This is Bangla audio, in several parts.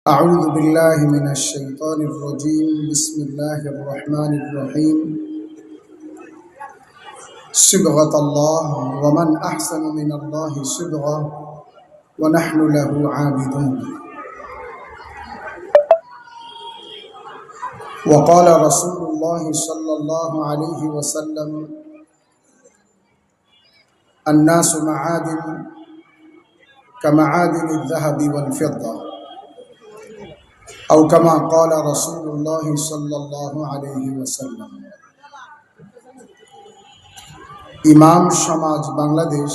أعوذ بالله من الشيطان الرجيم بسم الله الرحمن الرحيم صبغة الله ومن أحسن من الله صبغة ونحن له عابدون وقال رسول الله صلى الله عليه وسلم الناس معادن كمعادن الذهب والفضة أو كما قال رسول الله صلى الله عليه وسلم ইমাম সমাজ বাংলাদেশ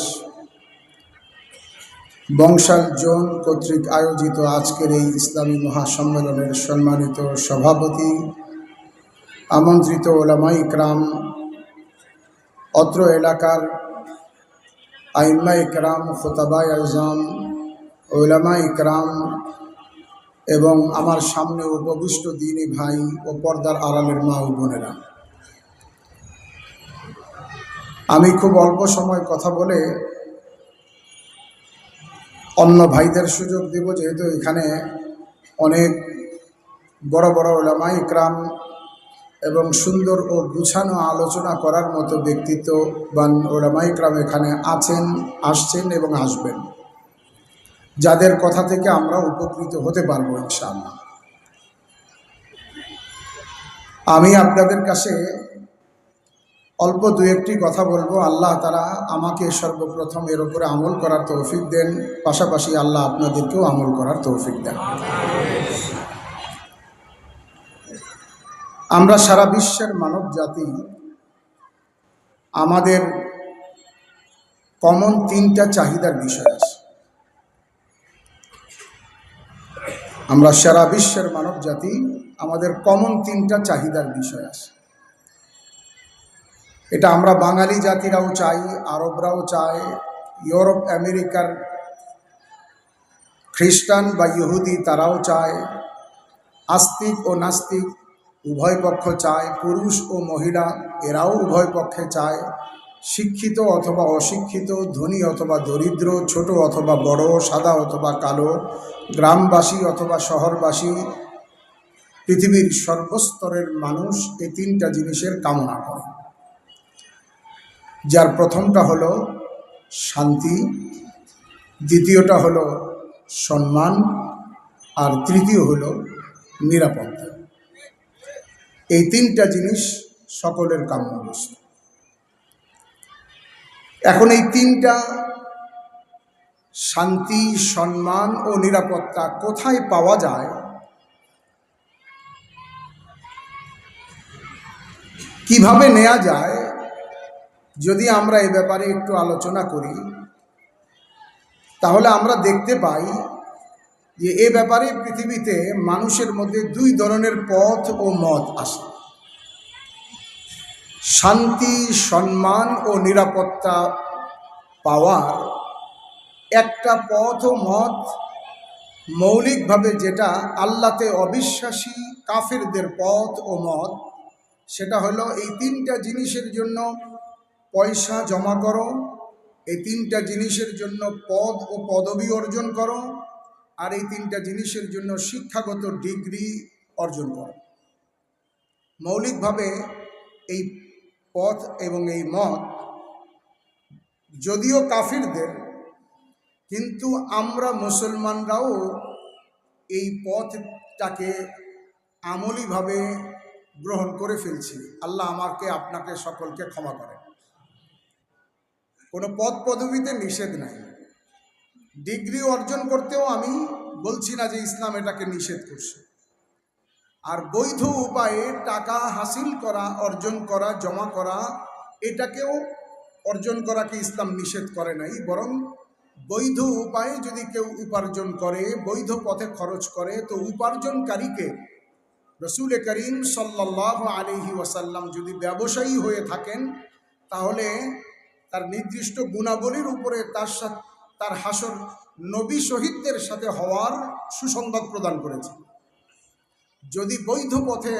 বংশাল জোন কর্তৃক আয়োজিত আজকের এই ইসলামী মহাসম্মেলনের সম্মানিত সভাপতি, আমন্ত্রিত ওলামা ইকরাম, অত্র এলাকার আইম্মা ইকরাম, খুতাবায়ে আযম, ওলামা ইকরাম এবং আমার সামনে উপবিষ্ট দ্বীনী ভাই ও পর্দার আড়ালের মা ও বোনেরা, আমি খুব অল্প সময় কথা বলে অন্য ভাইদের সুযোগ দেব, যেহেতু এখানে অনেক বড় বড় ওলামা ইকরাম এবং সুন্দর ও গুছানো আলোচনা করার মতো ব্যক্তিত্ববান ওলামা ইকরাম এখানে আছেন, আসছেন এবং আসবেন, যাদের কথা থেকে আমরা উপকৃত হতে পারবো ইনশাআল্লাহ। আমি আপনাদের কাছে অল্প দু একটি কথা বলবো। আল্লাহ তাআলা আমাকে সর্বপ্রথম এর উপরে আমল করার তৌফিক দেন, পাশাপাশি আল্লাহ আপনাদেরকেও আমল করার তৌফিক দেন। আমরা সারা বিশ্বের মানব জাতি, আমাদের কমন তিনটা চাহিদার বিষয় আছে। আমরা সারা বিশ্বের মানব জাতি, আমাদের কমন তিনটা চাহিদার বিষয় আছে। এটা আমরা বাঙালি জাতিরাও চাই, আরবরাও চায়, ইউরোপ আমেরিকার খ্রিস্টান বা ইহুদি তারাও চায়, আস্তিক ও নাস্তিক উভয় পক্ষ চায়, পুরুষ ও মহিলা এরাও উভয় পক্ষে চায়, শিক্ষিত অথবা অশিক্ষিত, ধনী অথবা দরিদ্র, ছোট অথবা বড়, সাদা অথবা কালো, গ্রামবাসী অথবা শহরবাসী, পৃথিবীর সর্বস্তরের মানুষ এই তিনটা জিনিসের কামনা করে। যার প্রথমটা হলো শান্তি, দ্বিতীয়টা হলো সম্মান, আর তৃতীয় হলো নিরাপত্তা। এই তিনটা জিনিস সকলের কাম্য বস্তু। এখন এই তিনটা শান্তি, সম্মান ও নিরাপত্তা কোথায় পাওয়া যায়, কিভাবে নেওয়া যায়, যদি আমরা এ ব্যাপারে একটু আলোচনা করি, তাহলে আমরা দেখতে পাই যে এ ব্যাপারে পৃথিবীতে মানুষের মধ্যে দুই ধরনের পথ ও মত আসে। শান্তি, সম্মান ও নিরাপত্তা পাওয়ার একটা পথ ও মত মৌলিকভাবে যেটা আল্লাহতে অবিশ্বাসী কাফেরদের পথ ও মত, সেটা হলো এই তিনটা জিনিসের জন্য পয়সা জমা করো, এই তিনটা জিনিসের জন্য পদ ও পদবি অর্জন করো, আর এই তিনটা জিনিসের জন্য শিক্ষাগত ডিগ্রি অর্জন করো। মৌলিকভাবে এই পথ এবং এই মত যদিও কাফিরদের, কিন্তু আমরা মুসলমানরাও এই পথটাকে আমলিভাবে গ্রহণ করে ফেলছি। আল্লাহ আমাকে আপনাকে সকলকে ক্ষমা করেন। কোনো পদ পদবিতে নিষেধ নাই, ডিগ্রি অর্জন করতেও আমি বলছি না যে ইসলাম এটাকে নিষেধ করছে। আর বৈধ উপায়ে টাকা হাসিল করা, অর্জন করা, জমা করা, এটাকেও অর্জন করাকে ইসলাম নিষেধ করে নাই। বরং বৈধ উপায়ে যদি কেউ উপার্জন করে, বৈধ পথে খরচ করে, তো উপার্জনকারীকে রসুল করিম সাল্লাল্লাহু আলাইহি ওয়াসাল্লাম যদি ব্যবসায়ী হয়ে থাকেন, তাহলে তার নির্দিষ্ট গুণাবলীর উপরে তার হাসর নবী শহীদদের সাথে হওয়ার সুসংবাদ প্রদান করেছে। যদি বৈধ পথে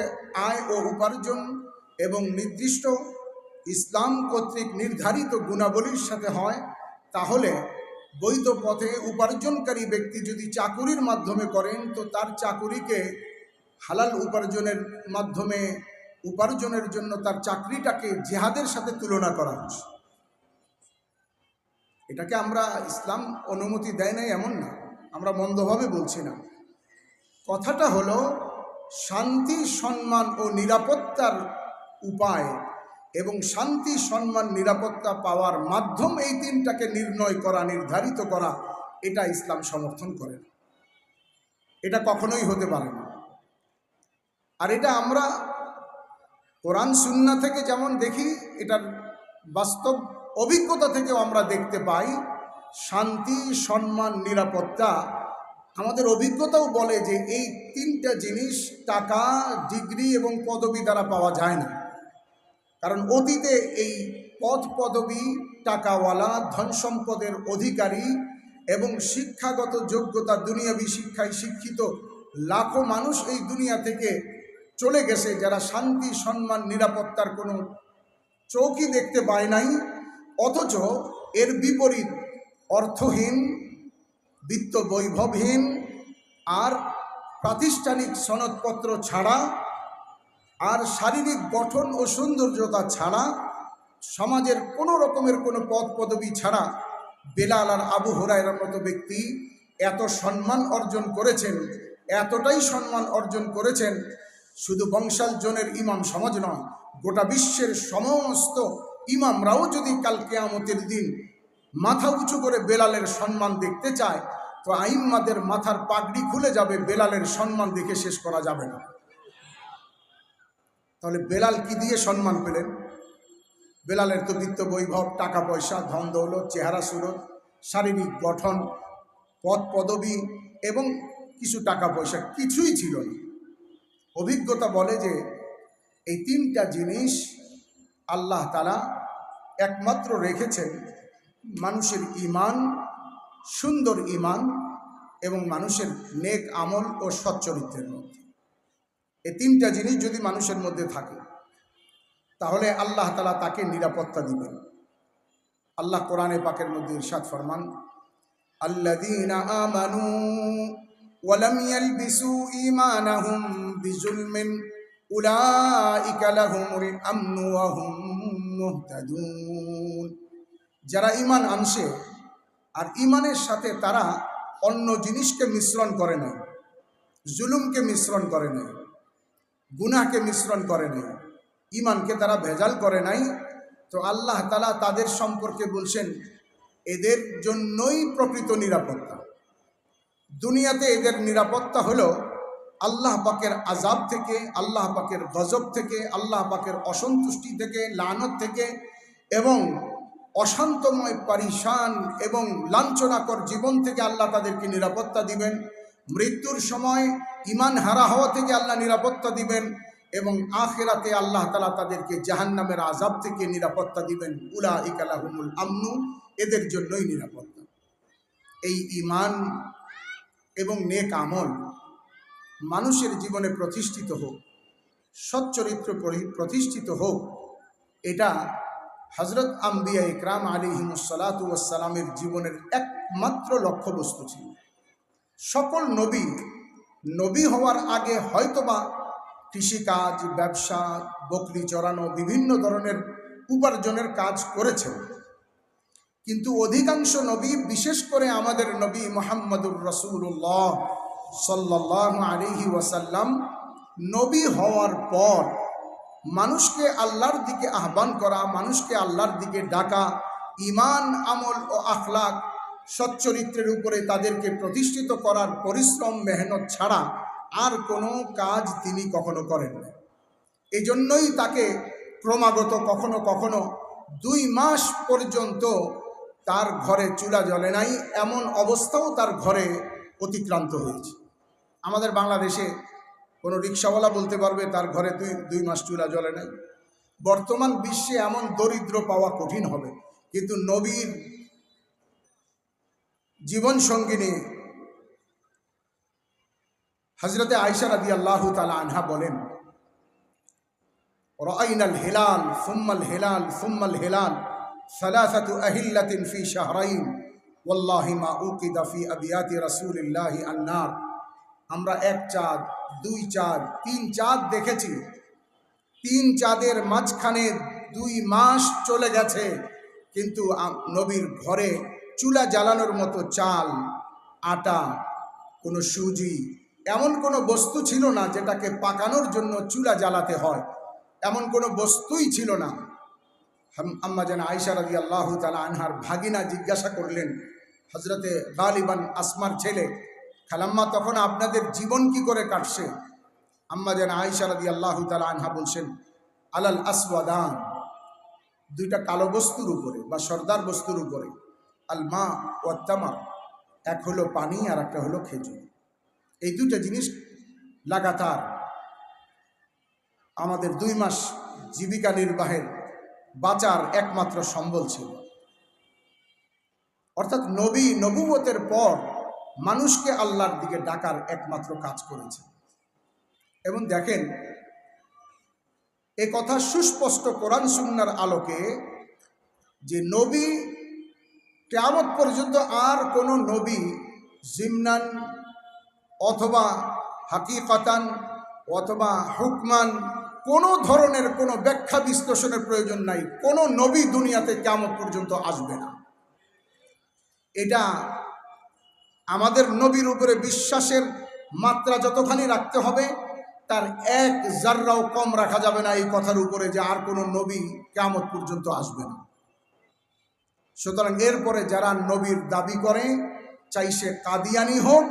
আয় ও উপার্জন এবং নির্দিষ্ট ইসলাম কর্তৃক নির্ধারিত গুণাবলীর সাথে হয়, তাহলে বৈধ পথে উপার্জনকারী ব্যক্তি যদি চাকুরির মাধ্যমে করেন, তো তার চাকুরিকে হালাল উপার্জনের মাধ্যমে উপার্জনের জন্য তার চাকরিটাকে জিহাদের সাথে তুলনা করা হচ্ছে। এটাকে আমরা ইসলাম অনুমতি দেয় নাই এমন না, আমরা মন্দভাবে বলছি না। কথাটা হলো শান্তি, সম্মান ও নিরাপত্তার উপায় এবং শান্তি, সম্মান, নিরাপত্তা পাওয়ার মাধ্যম এই তিনটাকে নির্ণয় করা, নির্ধারিত করা, এটা ইসলাম সমর্থন করে না। এটা কখনোই হতে পারে না। আর এটা আমরা কোরআন সুন্নাহ থেকে যেমন দেখি, এটার বাস্তব অভিজ্ঞতা থেকেও আমরা দেখতে পাই শান্তি, সম্মান, নিরাপত্তা। আমাদের অভিজ্ঞতাও বলে যে এই তিনটা জিনিস টাকা, ডিগ্রি এবং পদবি দ্বারা পাওয়া যায় না। কারণ অতীতে এই পদ, পদবি, টাকাওয়ালা, ধন সম্পদের অধিকারী এবং শিক্ষাগত যোগ্যতা, দুনিয়াবি শিক্ষায় শিক্ষিত লাখো মানুষ এই দুনিয়া থেকে চলে গেছে, যারা শান্তি, সম্মান, নিরাপত্তার কোনো চৌকি দেখতে পায় নাই। অথচ এর বিপরীত অর্থহীন, বিত্ত বৈভবহীন আর প্রাতিষ্ঠানিক সনদপত্র ছাড়া আর শারীরিক গঠন ও সৌন্দর্যতা ছাড়া, সমাজের কোনো রকমের কোনো পদ পদবি ছাড়া বেলাল আর আবু হুরায়রার মতো ব্যক্তি এত সম্মান অর্জন করেছেন, এতটাই সম্মান অর্জন করেছেন, শুধু বংশালজনের ইমাম সমাজ নয়, গোটা বিশ্বের সমস্ত ইমামরাও যদি কাল কিয়ামতের দিন মাথা উঁচু করে বেলালের সম্মান দেখতে চায়, তো আইম্মাদের মাথার পাগড়ি খুলে যাবে, বেলালের সম্মান দেখে শেষ করা যাবে না। তাহলে বেলাল কি দিয়ে সম্মান পেলেন? বেলালের তো বিত্ত বৈভব, টাকা পয়সা, ধন দৌলত, চেহারা সুরত, শারীরিক গঠন, পদ পদবি এবং কিছু টাকা পয়সা কিছুই ছিল না। অভিজ্ঞতা বলে যে এই তিনটা জিনিস আল্লাহ তাআলা একমাত্র রেখেছেন মানুষের ঈমান, সুন্দর ঈমান এবং মানুষের নেক আমল ও সচ্চরিত্রের মধ্যে। এই তিনটা জিনিস যদি মানুষের মধ্যে থাকে, তাহলে আল্লাহ তাআলা তাকে নিরাপত্তা দিবেন। আল্লাহ কোরআনে পাকের মধ্যে ইরশাদ ফরমান, আল্লাযীনা আমানু ওয়া লাম ইয়ালবিসু ঈমানাহুম বিজুলমিন উলাইকা লাহুমুল আমনু ওয়া হুম মুহতাদুন। যারা ঈমান আনছে আর ঈমানের সাথে তারা অন্য জিনিসকে মিশ্রণ করে না, জুলুমকে মিশ্রণ করে নাই, গুনাহকে মিশ্রণ করে নাই, ঈমানকে তারা ভেজাল করে নাই, তো আল্লাহ তাআলা তাদের সম্পর্কে বলছেন এদের জন্যই প্রকৃত নিরাপত্তা। দুনিয়াতে এদের নিরাপত্তা হলো আল্লাহ পাকের আযাব থেকে, আল্লাহ পাকের গজব থেকে, আল্লাহ পাকের অসন্তুষ্টি থেকে, লানত থেকে এবং অশান্তময়, পারিশান এবং লাঞ্ছনাকর জীবন থেকে আল্লাহ তাদেরকে নিরাপত্তা দিবেন। মৃত্যুর সময় ঈমান হারা হওয়া থেকে আল্লাহ নিরাপত্তা দিবেন এবং আখিরাতে আল্লাহ তাআলা তাদেরকে জাহান্নামের আযাব থেকে নিরাপত্তা দিবেন। উলাইকা লাহুমুল আমনু, এদের জন্যই নিরাপত্তা। এই ঈমান এবং নেক আমল মানুষের জীবনে প্রতিষ্ঠিত হোক, সচ্চরিত্র প্রতিষ্ঠিত হোক, এটা হযরত আম্বিয়া ইকরাম আলাইহিমুসসালাতু ওয়াসসালামের জীবনের একমাত্র লক্ষ্যবস্তু ছিল। সকল নবী হওয়ার আগে হয়তোবা কৃষিকাজ, ব্যবসা, বকরি চড়ানো, বিভিন্ন ধরনের উপার্জনের কাজ করেছেন, কিন্তু অধিকাংশ নবী, বিশেষ করে আমাদের নবী মুহাম্মদুর রাসূলুল্লাহ সাল্লাল্লাহু আলাইহি ওয়াসাল্লাম, নবী হওয়ার পর মানুষকে আল্লাহর দিকে আহ্বান করা, মানুষকে আল্লাহর দিকে ডাকা, ঈমান, আমল ও আখলাক, সচ্চরিত্রের উপরে তাদেরকে প্রতিষ্ঠিত করার পরিশ্রম, মেহনত ছাড়া আর কোনো কাজ তিনি কখনো করেন না। এই জন্যই তাকে ক্রমাগত কখনো কখনো 2 মাস পর্যন্ত তার ঘরে চুলা জ্বলে নাই, এমন অবস্থাও তার ঘরে অতিক্রান্ত হয়েছে। আমাদের বাংলাদেশে কোনো রিক্সাওয়ালা বলতে পারবে তার ঘরে 2 মাস চুলা জ্বলে নাই? বর্তমান বিশ্বে এমন দরিদ্র পাওয়া কঠিন হবে। কিন্তু নবীর জীবন সঙ্গিনী হযরতে আয়েশা রাদিয়াল্লাহু তাআলা আনহা বলেন, রাআইনাল হিলাল সুম্মাল হিলাল সুম্মাল হিলাল সালাসাতু আহিল্লাতিন ফি শাহরাইন ওয়াল্লাহি মা উকিদা ফি আবিয়াতি রাসূলিল্লাহি আন-নার। আমরা এক চাঁদ, দুই চাঁদ, তিন চাঁদ দেখেছি। তিন চাঁদের মাঝখানে 2 মাস চলে গেছে, কিন্তু নবীর ঘরে চুলা জ্বালানোর মতো চাল, আটা, কোনো সুজি, এমন কোনো বস্তু ছিল না যেটাকে পাকানোর জন্য চুলা জ্বালাতে হয়, এমন কোনো বস্তুই ছিল না। আম্মা জান আয়েশা রাদিয়াল্লাহু তাআলা আনহার ভাগিনা জিজ্ঞাসা করলেন হযরতে গালিবান আসমার ছেলে, খালাম্মা তখন আপনাদের জীবন কি করে কাটছে? আম্মা জান আয়েশা রাদিয়াল্লাহু তাআলা আনহা বলছেন, আলাল আসওয়াদান, 2টা কালো বস্তুর উপরে বা সর্দার বস্তুর উপরে, আল মা ওয়াত তামার, এক হলো পানি আর একটা হলো খেজুর। এই 2টা জিনিস লাগাতার আমাদের 2 মাস জীবিকা নির্বাহের বাঁচার একমাত্র সম্বল ছিল। অর্থাৎ নবী নবুয়তের পর মানুষকে আল্লাহর দিকে ডাকার একমাত্র কাজ করেছে। এবং দেখেন, এ কথা সুস্পষ্ট কোরআন সুন্নাহর আলোকে যে নবী কিয়ামত পর্যন্ত আর কোনো নবী জিমনান অথবা হাকিকতান অথবা হুকমান কোনো ধরনের কোনো ব্যাখ্যা বিশ্লেষণের প্রয়োজন নাই। কোনো নবী দুনিয়াতে কিয়ামত পর্যন্ত আসবে না। এটা আমাদের নবীর উপরে বিশ্বাসের মাত্রা যতখানি রাখতে হবে, তার 1 জাররাও কম রাখা যাবে না এই কথার উপরে যে আর কোনো নবী কিয়ামত পর্যন্ত আসবে না। সুতরাং এরপরে যারা নবীর দাবি করে, চাই সে কাদিয়ানি হোক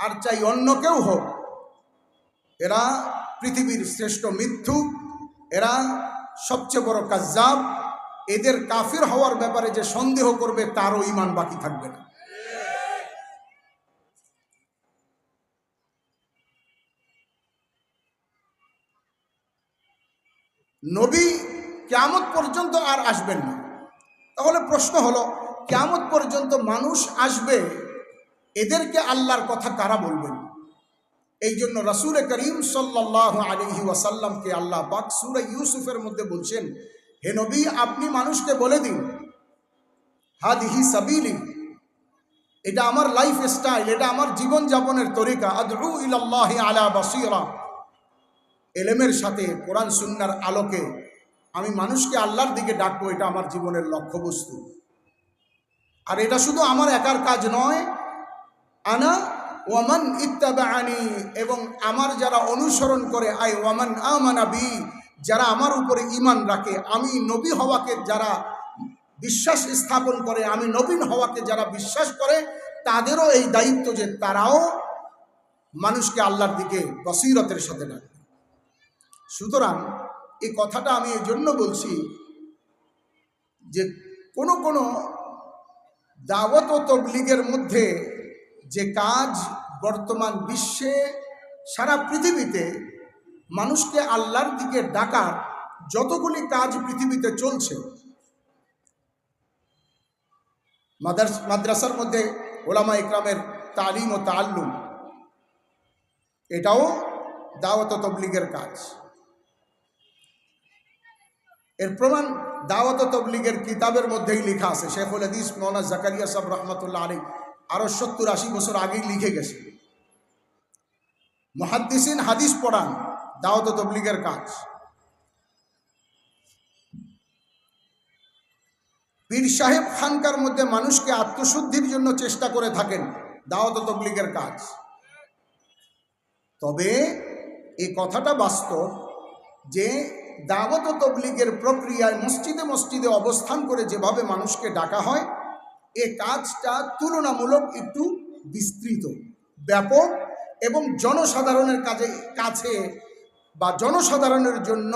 আর চাই অন্য কেউ হোক, এরা পৃথিবীর শ্রেষ্ঠ মিথ্যুক, এরা সবচেয়ে বড় কাজ্জাব। এদের কাফির হওয়ার ব্যাপারে যে সন্দেহ করবে তারও ঈমান বাকি থাকবে না। নবী কিয়ামত পর্যন্ত আর আসবেন না। তাহলে প্রশ্ন হলো, কিয়ামত পর্যন্ত মানুষ আসবে, এদেরকে আল্লাহর কথা কারা বলবেন? এই জন্য রাসূল করিম সাল্লাল্লাহু আলাইহি ওয়াসাল্লামকে আল্লাহ পাক সূরা ইউসুফের মধ্যে বলছেন, হে নবী, আপনি মানুষকে বলে দিন, হাদিহি সাবিলি, এটা আমার লাইফ স্টাইল, এটা আমার জীবন যাপনের তরিকা, আদউ ইলাল্লাহি আলা বাসীরা, এলেমের সাথে কোরআন সুন্নাহর আলোকে আমি মানুষকে আল্লাহর দিকে ডাকবো, এটা আমার জীবনের লক্ষ্যবস্তু। আর এটা শুধু আমার একার কাজ নয়, আনা ওয়ামান ইত্তাবাআনি, এবং আমার যারা অনুসরণ করে, আই ওয়ামান আমানা বি, যারা আমার উপরে ঈমান রাখে, আমি নবী হওয়াকে যারা বিশ্বাস স্থাপন করে, আমি নবীন হওয়াকে যারা বিশ্বাস করে, তাদেরও এই দায়িত্ব যে তারাও মানুষকে আল্লাহর দিকে বসিরতের সাথে ডাকে। সুতরাং এই কথাটা আমি এই জন্য বলছি যে কোনো কোনো দাওয়াত ও তবলিগের মধ্যে যে কাজ বর্তমান বিশ্বে সারা পৃথিবীতে মানুষকে আল্লাহর দিকে ডাকার যতগুলি কাজ পৃথিবীতে চলছে, মাদ্রাসার মধ্যে ওলামা ইকরামের তালিম ও তাআল্লুম, এটাও দাওয়াত ও তবলিগের কাজ। এর প্রমাণ দাওয়াত ও তবলিগের কিতাবের মধ্যেই লেখা আছে। শেখুল হাদিস মৌলানা জাকারিয়া সাহেব রহমতুল্লাহ আলাইহি আরো 70-80 বছর আগেই লিখে গেছে, মুহাদ্দিসিন হাদিস পড়ান, দাওয়াত ও তবলিগের কাজ। পীর সাহেব খানকার মধ্যে মানুষকে আত্মশুদ্ধির জন্য চেষ্টা করে থাকেন, দাওয়াত ও তবলিগের কাজ। তবে এই কথাটা বাস্তব যে দাওয়াত ও তবলিগের প্রক্রিয়ায় মসজিদে মসজিদে অবস্থান করে যেভাবে মানুষকে ডাকা হয়, এ কাজটা তুলনামূলক একটু বিস্তৃত, ব্যাপক এবং জনসাধারণের কাছে বা জনসাধারণের জন্য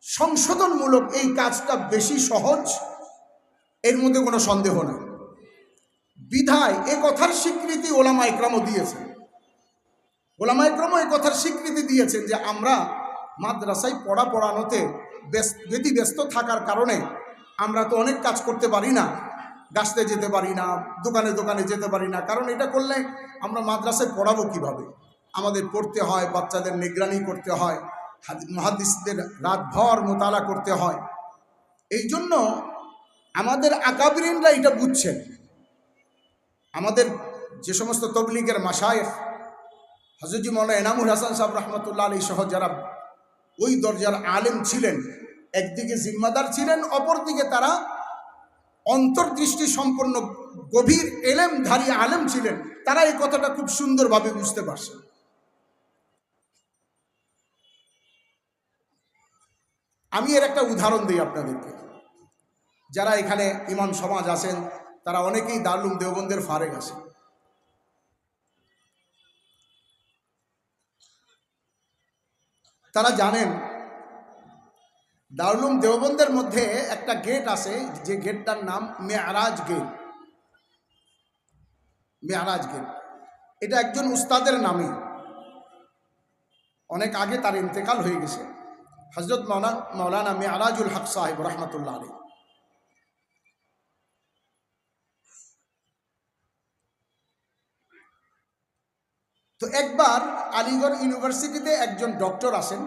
সংশোধনমূলক এই কাজটা বেশি সহজ, এর মধ্যে কোনো সন্দেহ নেই। বিধায় এ কথার স্বীকৃতি ওলামা ইকরামও দিয়েছেন। ওলামা ইকরামও এ কথার স্বীকৃতি দিয়েছেন যে আমরা মাদ্রাসায় পড়ানোতে ব্যতিব্যস্ত থাকার কারণে আমরা তো অনেক কাজ করতে পারি না, গাছতে যেতে পারি না, দোকানে দোকানে যেতে পারি না। কারণ এটা করলে আমরা মাদ্রাসায় পড়াবো কিভাবে? আমাদের পড়তে হয়, বাচ্চাদের নিগরানি করতে হয়, মুহাদ্দিসদের রাতভর মোতালা করতে হয়। এই জন্য আমাদের আকাবিরিনরা এটা বুঝছেন আমাদের যে সমস্ত তবলিগের মাশায়েখ হযরত মাওলানা এনামুল হাসান সাহেব রহমতুল্লাহ আলাইহি সহ যারা ওই দরজার আলেম ছিলেন, একদিকে জিম্মাদার ছিলেন, অপরদিকে তারা অন্তর্দৃষ্টি সম্পন্ন গভীর এলেমধারী আলেম ছিলেন, তারা এই কথাটা খুব সুন্দরভাবে বুঝতে পারছেন। আমি এর একটা উদাহরণ দিই আপনাদেরকে। যারা এখানে ইমাম সমাজ আছেন তারা অনেকেই দারুল উলুম দেওবন্দের ফারেক আছেন। তারা জানেন দারুল উলুম দেওবন্দের মধ্যে একটা গেট আছে, যে গেটটার নাম মেয়ারাজ গেট। মেয়ারাজ গেট এটা একজন উস্তাদের নামে, অনেক আগে তার ইন্তেকাল হয়ে গেছে, হযরত মাওলানা মেয়ারাজুল হক সাহেব রহমতুল্লাহ আলাইহি। তো একবার আলিগড় ইউনিভার্সিটিতে একজন ডক্টর আসেন,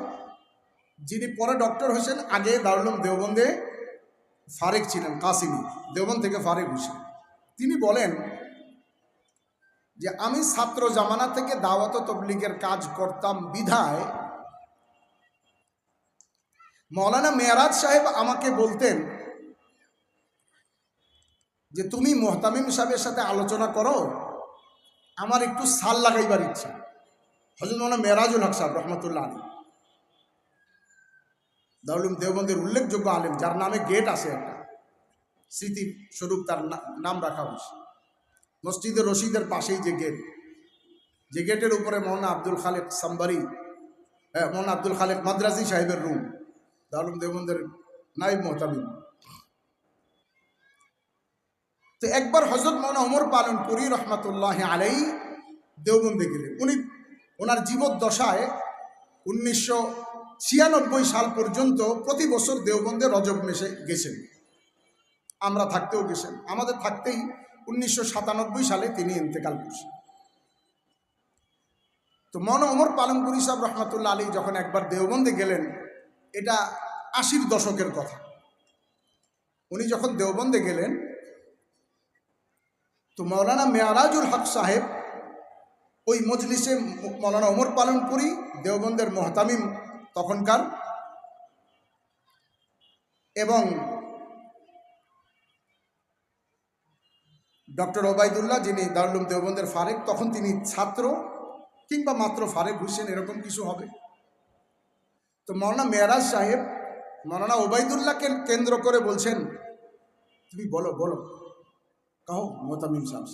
যিনি পরে ডক্টর হয়েছেন, আগে দারুল উলুম দেওবন্দে ফারেক ছিলেন, কাসিমি দেওবন্দ থেকে ফারেক হয়েছেন। তিনি বলেন যে আমি ছাত্র জামানা থেকে দাওয়াত ও তবলিগের কাজ করতাম বিধায় মাওলানা মেয়ারাজ সাহেব আমাকে বলতেন যে তুমি মুহতামিম সাহেবের সাথে আলোচনা করো, আমার একটু সাল লাগাইবার ইচ্ছা। হযরত মাওলানা মেয়ারাজুল হক সাহেব রহমতুল্লাহ আলাইহি দারুল উলুম দেওবন্দের উল্লেখযোগ্য আলেম, যার নামে গেট আছে, একটা স্মৃতি স্বরূপ তার নাম রাখা হয়েছে। মসজিদের রশিদের পাশেই যে গেট, যে গেটের উপরে মৌলানা আব্দুল খালেক সাম্বারি, মৌলানা আব্দুল খালেক মাদ্রাজি সাহেবের রুম, দারুল উলুম দেওবন্দের নায়েব মুহতামিম। তো একবার হযরত মাওলানা ওমর পালনপুরি রহমতুল্লাহ আলাইহি দেওবন্দে গেলেন। উনি ওনার জীবদ্দশায় 1996 সাল পর্যন্ত প্রতি বছর দেওবন্দে রজব মেসে গেছেন, আমরা থাকতেও গেছেন। আমাদের থাকতেই 1997 সালে তিনি ইন্তেকাল করছেন। তো মাওলানা ওমর পালনপুরি সাহেব রহমতুল্লাহ আলাইহি যখন একবার দেওবন্দে গেলেন, এটা 80-র দশকের কথা, উনি যখন দেওবন্দে গেলেন তো মাওলানা মেয়ারাজুল হক সাহেব ওই মজলিসে, মাওলানা ওমর পালনপুরি দেওবন্দের মুহতামিম তখনকার, এবং ডক্টর ওবায়দুল্লাহ যিনি দারুল উলুম দেওবন্দের ফারেক, তখন তিনি ছাত্র কিংবা মাত্র ফারেক হয়েছেন, এরকম কিছু হবে। তো মাওলানা মেয়ারাজ সাহেব মাওলানা ওবায়দুল্লাহকে কেন্দ্র করে বলছেন, তুমি বলো বলো কাহো মুহতামিম সাহেব।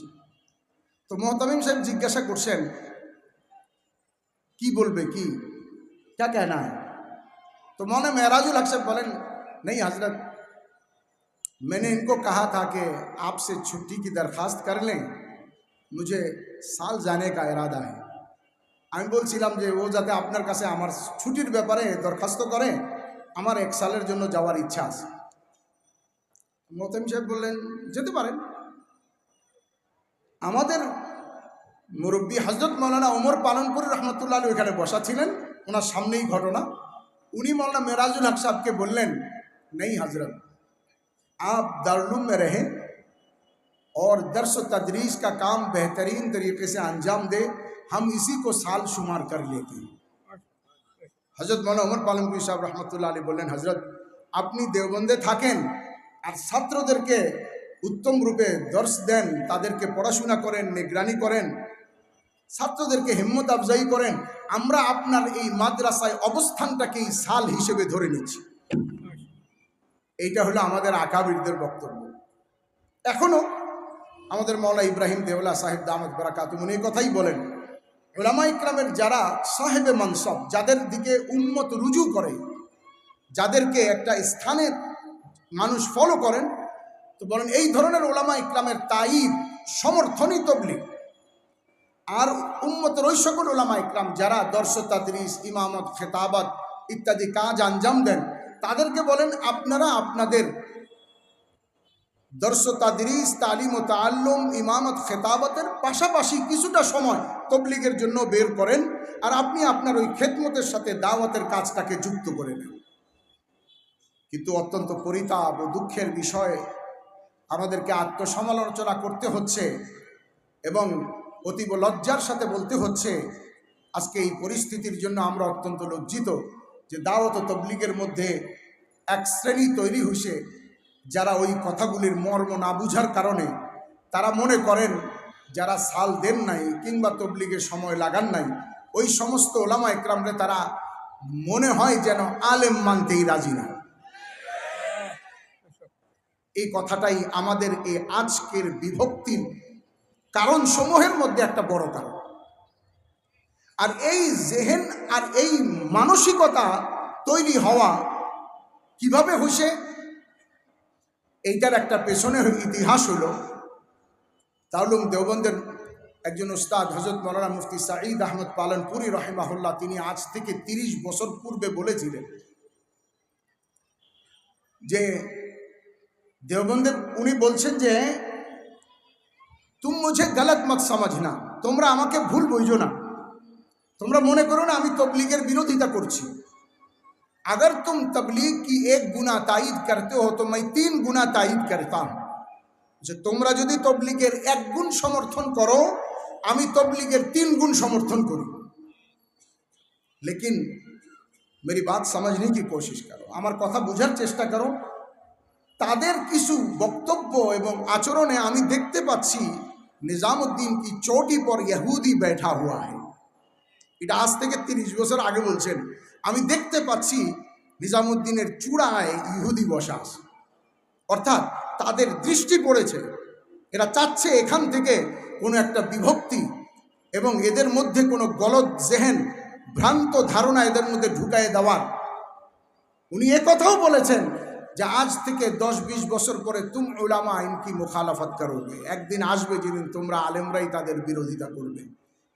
তো মুহতামিম সাহেব জিজ্ঞাসা করছেন কি বলবে, কি क्या कहना है। तो मौलाना मेहराजुल हक साहब बोलें, नहीं हजरत, मैंने इनको कहा था कि आपसे छुट्टी की दरखास्त कर लें, मुझे साल जाने का इरादा है। আমি বলছিলাম যে ও যাতে আপনার কাছে আমার ছুটির ব্যাপারে দরখাস্ত করে, আমার 1 সালের জন্য যাওয়ার ইচ্ছা আছে। মুহতামিম সাহেব বললেন যেতে পারেন। আমাদের মুরব্বী হযরত মাওলানা ওমর পালনপুরি রহমতুল্লাহ আলাইহি ওখানে বসা ছিলেন, ওনার সামনেই ঘটনা। উনি মাওলানা মেরাজুল হক সাহেবকে বললেন, नहीं हजरत, आप दारुल उलूम में रहें और दर्स व तदरीस का काम बेहतरीन तरीके से अंजाम दे, हम इसी को साल शुमार कर लेते हैं। हजरत मौलाना ওমর পালনপুরি সাহেব রহমতুল্লাহ আলাইহি বললেন, হজরত আপনি দেওবন্দে থাকেন আর ছাত্রদেরকে উত্তম রূপে দর্শ দেন, তাদেরকে পড়াশোনা করেন, নিগরানি করেন, ছাত্রদেরকে হিম্মত আফজাই করেন, আমরা আপনার এই মাদ্রাসায় অবস্থানটাকেই সাল হিসেবে ধরে নিচ্ছি। এইটা হলো আমাদের আকাবিরদের বক্তব্য। এখনো আমাদের মাওলানা ইব্রাহিম দেওলা সাহেব দামাত বারাকাতুহু এই কথাই বলেন, উলামা ইকরামের যারা সাহেবে মানসব, যাদের দিকে উম্মত রুজু করে, যাদেরকে একটা স্থানের মানুষ ফলো করেন, তো বলেন এই ধরনের উলামা ইকরামের তাইদ সমর্থনই তাবলীগ। আর উম্মতের ওই সকল উলামা ইকরাম যারা দর্স তাদরিস, ইমামত, খেতাবত ইত্যাদি কাজ আঞ্জাম দেন, তাদেরকে বলেন আপনারা আপনাদের দর্স তাদরিস, তালিম ও তাআল্লুম, ইমামত, খেতাবতের পাশাপাশি কিছুটা সময় তাবলীগের জন্য বের করেন, আর আপনি আপনার ওই খেদমতের সাথে দাওয়াতের কাজটাকে যুক্ত করে নেন। কিন্তু অত্যন্ত পরিতাপ ও দুঃখের বিষয়, আমাদেরকে আত্মসমালোচনা করতে হচ্ছে এবং অতীব লজ্জার সাথে বলতে হচ্ছে, আজকে এই পরিস্থিতির জন্য আমরা অত্যন্ত লজ্জিত যে দাওয়াত ও তবলিগের মধ্যে এক শ্রেণী তৈরি হয়েছে যারা ওই কথাগুলির মর্ম না বুঝার কারণে তারা মনে করেন যারা সাল দেন নাই কিংবা তবলিগে সময় লাগান নাই ওই সমস্ত ওলামা একরামরে তারা মনে হয় যেন আলেম মানতেই রাজি না। এই কথাটাই আমাদের এই আজকের বিভক্তির কারণ সমূহের মধ্যে একটা বড় কারণ। আর এই জেহেন আর এই মানসিকতা তৈরি হওয়া কিভাবে হয়েছে, এইটার একটা পেছনে ইতিহাস হলো দারুল দেওবন্দের একজন উস্তাদ হযরত মাওলানা মুফতি সাঈদ আহমদ পালনপুরি রাহিমাহুল্লাহ, তিনি আজ থেকে 30 বছর পূর্বে বলেছিলেন যে দেওবন্দের উনি বলছেন যে তুম মুঝে গলত মত সমঝনা, তোমরা আমাকে ভুল বুঝো না, তোমরা মনে করো না আমি তবলিগের বিরোধিতা করছি। अगर तुम तबलीग की एक गुना तायीद करते हो तो मैं 3 गुना तायीद करता हूं। যে তোমরা যদি তবলিগের 1 গুণ সমর্থন করো আমি তবলিগের 3 গুণ সমর্থন করি। लेकिन मेरी बात समझने की कोशिश करो, আমার কথা বোঝার চেষ্টা করো। তাদের কিছু বক্তব্য এবং আচরণে আমি দেখতে পাচ্ছি নিজামউদ্দিন কি চোটি পর ইহুদি बैठा हुआ है। এটা আজ থেকে 30 বছর আগে বলছেন। আমি দেখতে পাচ্ছি নিজামউদ্দিনের চূড়ায় ইহুদি বসা আছে, অর্থাৎ তাদের দৃষ্টি পড়েছে, এরা চাচ্ছে এখান থেকে কোনো একটা বিভক্তি এবং এদের মধ্যে কোনো গলত জেহেন ভ্রান্ত ধারণা এদের মধ্যে ঢুকায় দেওয়ার। উনি একথাও বলেছেন যে আজ থেকে 10-20 বছর পরে তুম উলামা ইনকি মুখালাফত করোগে, একদিন আসবে যেদিন তোমরা আলেমরাই তাদের বিরোধিতা করবে।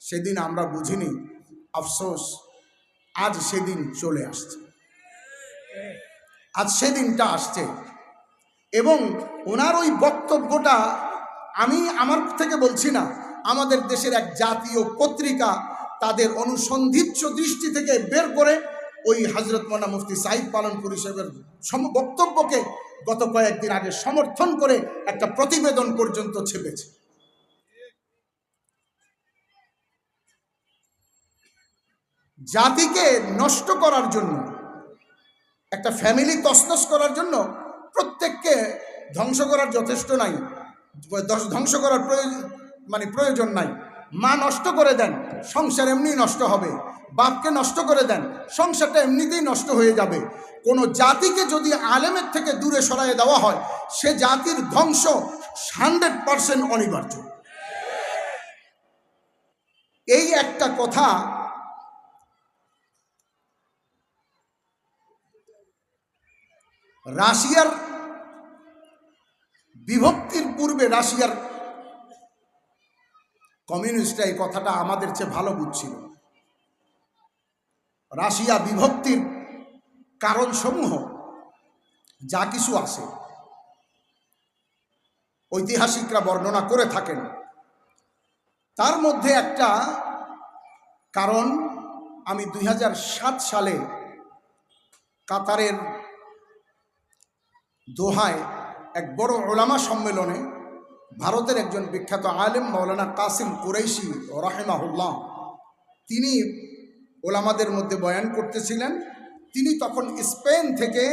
সেদিন আমরা বুঝিনি, আফসোস আজ সেদিন চলে আসছে, আজ সেদিনটা আসছে। এবং ওনার ওই বক্তব্যটা আমি আমার থেকে বলছি না, আমাদের দেশের এক জাতীয় পত্রিকা তাদের অনুসন্ধিৎস দৃষ্টি থেকে বের করে ওই হযরত মাওলানা মুফতি সাঈদ পালনপুরি সাহেবের বক্তব্যকে গত কয়েকদিন আগে সমর্থন করে একটা প্রতিবেদন পর্যন্ত ছেপেছে। জাতিকে নষ্ট করার জন্য, একটা ফ্যামিলি তছনছ করার জন্য প্রত্যেককে ধ্বংস করার যথেষ্ট নাই, ধ্বংস করার প্রয়োজন নাই। মা নষ্ট করে দেন, সংসার এমনি নষ্ট হবে। বাপকে নষ্ট করে দেন, সংসারটা এমনিতেই নষ্ট হয়ে যাবে। কোনো জাতিকে যদি আলেমের থেকে দূরে সরাইয়ে দেওয়া হয় সে জাতির ধ্বংস 100% অনিবার্য। এই একটা কথা রাশিয়ার বিভক্তির পূর্বে রাশিয়ার কমিউনিস্টরা এই কথাটা আমাদের চেয়ে ভালো বুঝছিল। রাশিয়া বিভক্তির কারণসমূহ যা কিছু আছে ঐতিহাসিকরা বর্ণনা করে থাকেন, তার মধ্যে একটা কারণ আমি 2007 সালে কাতারের দোহায় এক বড় ওলামা সম্মেলনে ভারতের একজন বিখ্যাত আলেম মাওলানা কাসিম কুরাইশি রাহিমাহুল্লাহ, তিনি ওলামাদের মধ্যে বয়ান করতেছিলেন। তিনি তখন স্পেন থেকে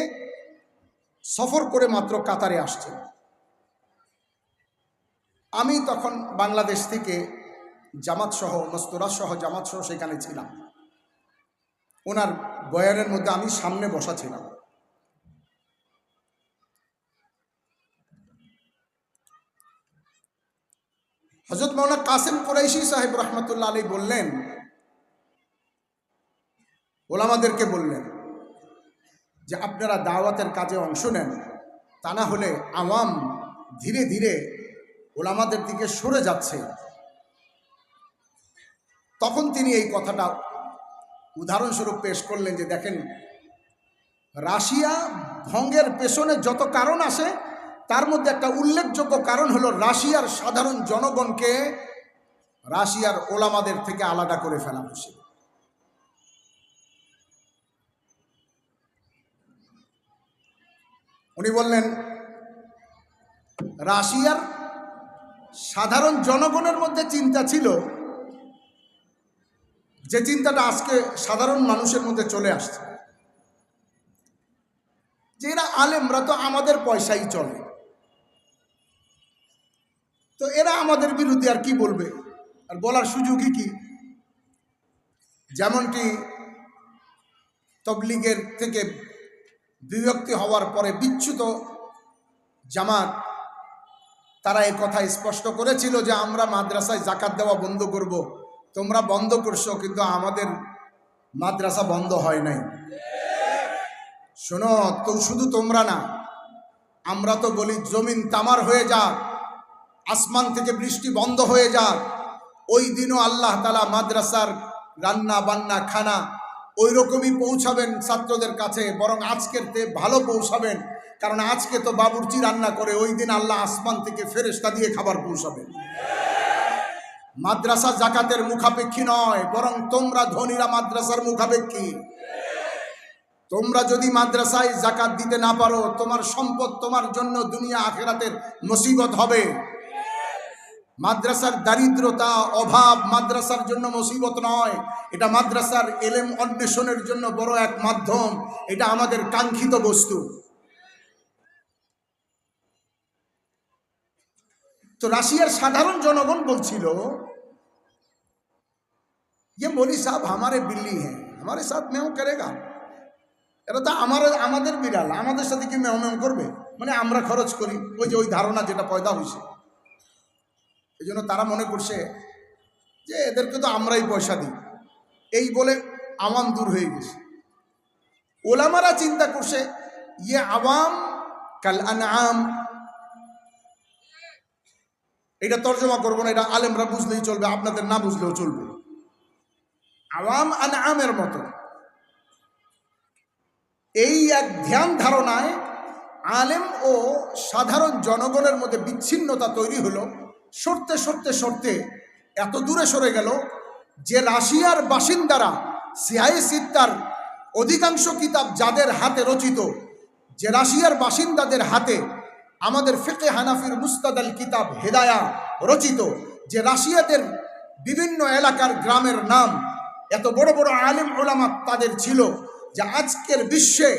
সফর করে মাত্র কাতারে আসছেন। আমি তখন বাংলাদেশ থেকে জামাত সহ মস্তরা সহ জামাত সহ সেখানে ছিলাম। ওনার বয়ানের মধ্যে আমি সামনে বসা ছিলাম। হযরত মাওলানা কাসিম কুরাইশি সাহেব রহমতুল্লাহ আলাইহি বললেন, ওলামাদেরকে বললেন যে আপনারা দাওয়াতের কাজে অংশ নেন, তা না হলে আওয়াম ধীরে ধীরে ওলামাদের দিকে সরে যাচ্ছে। তখন তিনি এই কথাটা উদাহরণস্বরূপ পেশ করলেন যে দেখেন, রাশিয়া ভঙ্গের পেছনে যত কারণ আছে তার মধ্যে একটা উল্লেখযোগ্য কারণ হলো রাশিয়ার সাধারণ জনগণকে রাশিয়ার ওলামাদের থেকে আলাদা করে ফেলা হয়েছে। উনি বললেন রাশিয়ার সাধারণ জনগণের মধ্যে চিন্তা ছিল, যে চিন্তাটা আজকে সাধারণ মানুষের মধ্যে চলে আসছে, যে এরা আলেমরা তো আমাদের পয়সাই চলে, তো এরা আমাদের বিরুদ্ধে আর কি বলবে, আর বলার সুযোগই কি। যেমনটি তবলিগের থেকে বিভক্তি হওয়ার পরে বিচ্যুত জামাত, তারা এই কথা স্পষ্ট করেছিল যে আমরা মাদ্রাসায় জাকাত দেওয়া বন্ধ করব। তোমরা বন্ধ করছো, কিন্তু আমাদের মাদ্রাসা বন্ধ হয় নাই। শোনো, তো শুধু তোমরা না, আমরা তো বলি জমিন তামার হয়ে যাক, আসমান থেকে বৃষ্টি বন্ধ হয়ে যাক, ওই দিনও আল্লাহ তাআলা মাদ্রাসার রান্না বান্না খানা ওই রকমই পৌঁছাবেন ছাত্রদের কাছে, বরং আজকের তে ভালো পৌঁছাবেন। কারণ আজকে তো বাবুর্চি রান্না করে, ওই দিন আল্লাহ আসমান থেকে ফেরেশতা দিয়ে খাবার পৌঁছাবেন। মাদ্রাসা জাকাতের মুখাপেক্ষী নয়, বরং তোমরা ধনীরা মাদ্রাসার মুখাপেক্ষী। তোমরা যদি মাদ্রাসায় জাকাত দিতে না পারো, তোমার সম্পদ তোমার জন্য দুনিয়া আখিরাতের মুসিবত হবে। মাদ্রাসার দারিদ্রতা অভাব মাদ্রাসার জন্য মুসিবত নয়, এটা মাদ্রাসার এলেম অন্বেষণের জন্য বড় এক মাধ্যম, এটা আমাদের কাঙ্ক্ষিত বস্তু। তো রাশিয়ার সাধারণ জনগণ বলছিল, ये मौली साहब हमारे बिल्ली हैं, हमारे साथ म्याऊं करेगा। এরা তো আমাদের বিড়াল, আমাদের সাথে কি ম্যাও ম্যাও করবে, মানে আমরা খরচ করি, ওই যে ওই ধারণা যেটা পয়দা হয়েছে। এই জন্য তারা মনে করছে যে এদেরকে তো আমরাই পয়সা দিই, এই বলে আওয়াম দূর হয়ে গেছে। ওলামারা চিন্তা করছে ইয়ে আওয়াম কাল আনআম। এটা তর্জমা করবো না, এটা আলেমরা বুঝলেই চলবে, আপনাদের না বুঝলেও চলবে। আওয়াম আনআমের মতো এই এক ধ্যান ধারণায় আলেম ও সাধারণ জনগণের মধ্যে বিচ্ছিন্নতা তৈরি হলো। সরতে সরতে সরতে এত দূরে সরে গেল যে রাশিয়ার বাসিন্দারা সিয়ায়ে সিত্তার অধিকাংশ কিতাব যাদের হাতে রচিত, যে রাশিয়ার বাসিন্দাদের হাতে আমাদের ফিকহে হানাফির মুস্তাদাল কিতাব হেদায়া রচিত, যে রাশিয়াদের বিভিন্ন এলাকার গ্রামের নাম এত বড় বড় আলেম ওলামা তাদের ছিল, যে আজকের বিশ্বে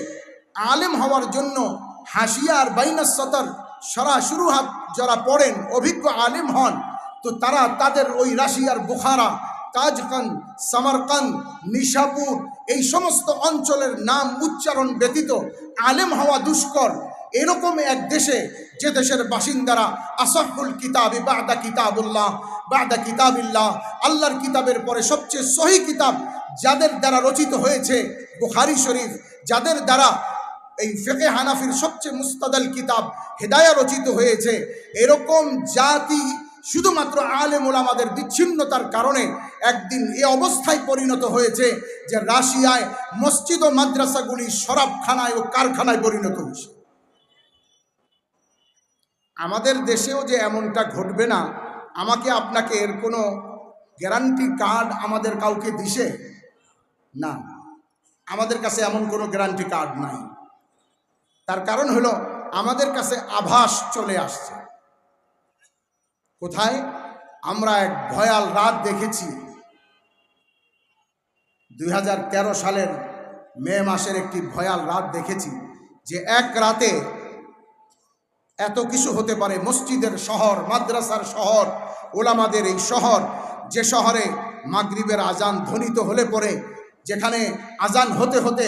আলেম হওয়ার জন্য হাসিয়া আর বাইনাস সতর সরা শুরু হাত যারা পড়েন, অভিজ্ঞ আলেম হন, তো তারা তাদের ওই রাশিয়ার বুখারা, তাজকান্দ, সামারকান্দ, নিশাপুর এই সমস্ত অঞ্চলের নাম উচ্চারণ ব্যতীত আলেম হওয়া দুষ্কর। এরকম এক দেশে, যে দেশের বাসিন্দারা আসাহুল কিতাবি বাদা কিতাবুল্লাহ, বাদা কিতাবিল্লাহ, আল্লাহর কিতাবের পরে সবচেয়ে সহি কিতাব যাদের দ্বারা রচিত হয়েছে বুখারী শরীফ, যাদের দ্বারা এই ফিকহে হানাফির সবচেয়ে মুস্তাদাল কিতাব হেদায়া রচিত হয়েছে, এরকম জাতি শুধুমাত্র আলেম ওলামাদের বিচ্ছিন্নতার কারণে একদিন এ অবস্থায় পরিণত হয়েছে যে রাশিয়ায় মসজিদ ও মাদ্রাসাগুলি শরাবখানায় ও কারখানায় পরিণত হয়েছে। আমাদের দেশেও যে এমনটা ঘটবে না, আমাকে আপনাকে এর কোনো গ্যারান্টি কার্ড আমাদের কাউকে দিছে না, আমাদের কাছে এমন কোনো গ্যারান্টি কার্ড নাই। তার কারণ হলো আমাদের কাছে আভাস চলে আসছে। কোথায়? আমরা এক ভয়াল রাত দেখেছি 2013 সালের মে মাসের একটি ভয়াল রাত দেখেছি, যে এক রাতে এত কিছু হতে পারে। মসজিদের শহর, মাদ্রাসার শহর, ওলামাদের এই শহর, যে শহরে মাগরিবের আজান ধ্বনিত হলে পরে, যেখানে আজান হতে হতে